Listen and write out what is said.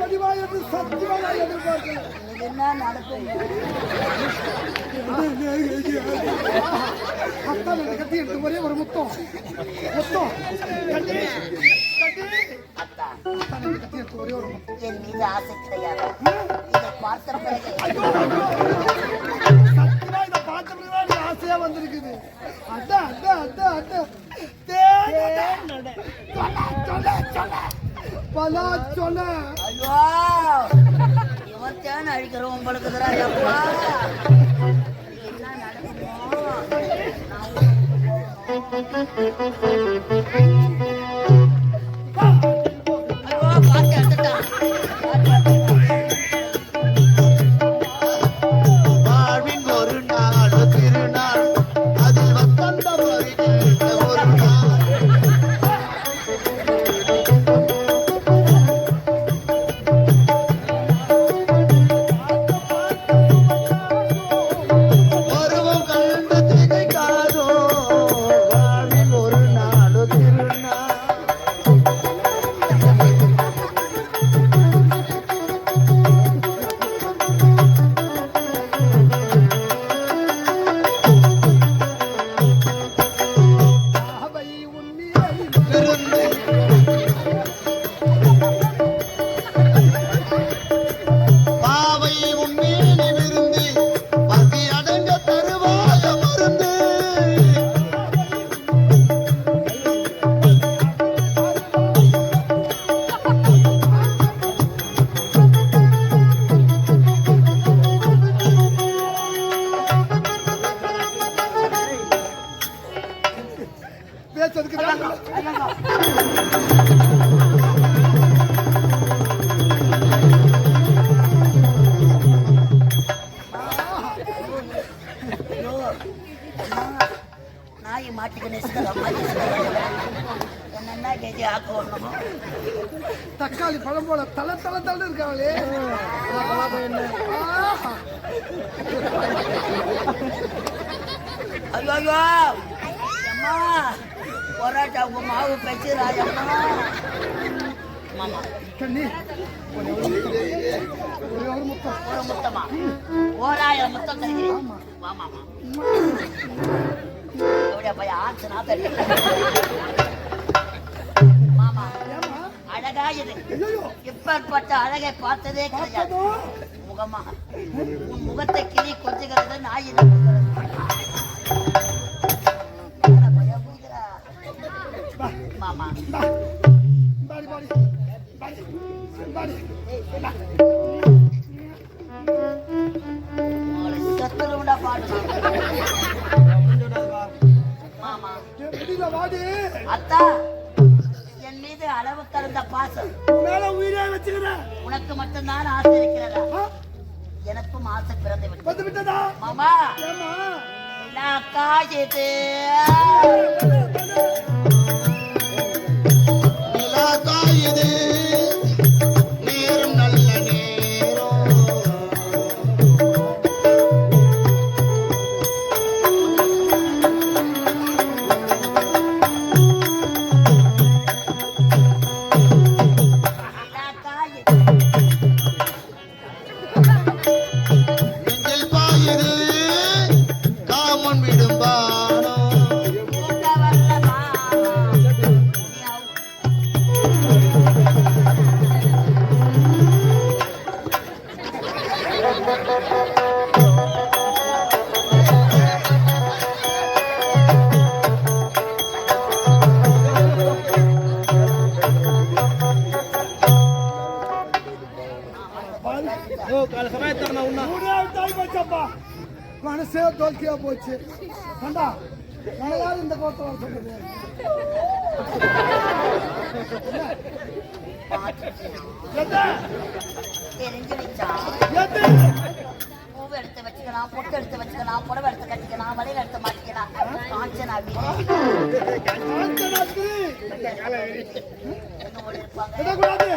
பதிவாயிரம் சத்தியமாக எதிர்பார்க்கிறேன். என்ன நடக்கும்? அத்தான் என்ன கட்டி எடுத்து ஒரே ஒரு முத்தம் கட்டி கட்டி எடுத்து ஒரே ஒரு முத்தம். என் மீது ஆசை கிடையாது. இதை பார்த்த பிறகு சத்தியமா இதை பார்த்த பிறகுதான் எனக்கு ஆசையா வந்திருக்குது. அட்டா பலா சொன்ன ஐயோ இவன் தேன் அழிக்கிறோம் உங்களுக்கு எப்பா என்ன நடக்குமோ பார்த்து எடுத்துட்டான். நாய் மாட்டிக்கினேன் என்ன கேஜி ஆக்கணும். தக்காளி பழம் போல தலை இருக்காங்களே. ஐயோ அம்மா போராட்டா உங்க மாவு பெச்சுராஜம்மா. மாமா கண்ணி ஒரு முத்தமா 1000 முத்தம் தருகிறேன். மாமா எப்படியா போய் ஆச்சுனா தெரியும். மாமா அழகா இது இப்பேற்பட்ட அழகை பார்த்ததே கிடையாது. முகமா உன் முகத்தை கிளி கொஞ்சுகிறது நாய். மாமா சத்துருண்டா பாடு. மாமா அத்தா என் மீது அளவு கடந்த பாசம் உனக்கு மட்டும்தான் ஆசை இருக்கிறதா? எனக்கும் ஆசை பிறந்து விட்டதா? மாமா காஜது நேரம் நல்ல நேரம் மனசே தோல்கியா போச்சு. கண்டா யாரு இந்த கோட்டை சொல்லுது? பூவை எடுத்து வச்சுக்கலாம், பொட்டு எடுத்து வச்சுக்கலாம், புடவை எடுத்து கட்டிக்கலாம், வலையில எடுத்து மாட்டிக்கலாம். காஞ்சனாக்கு விடக்கூடாது.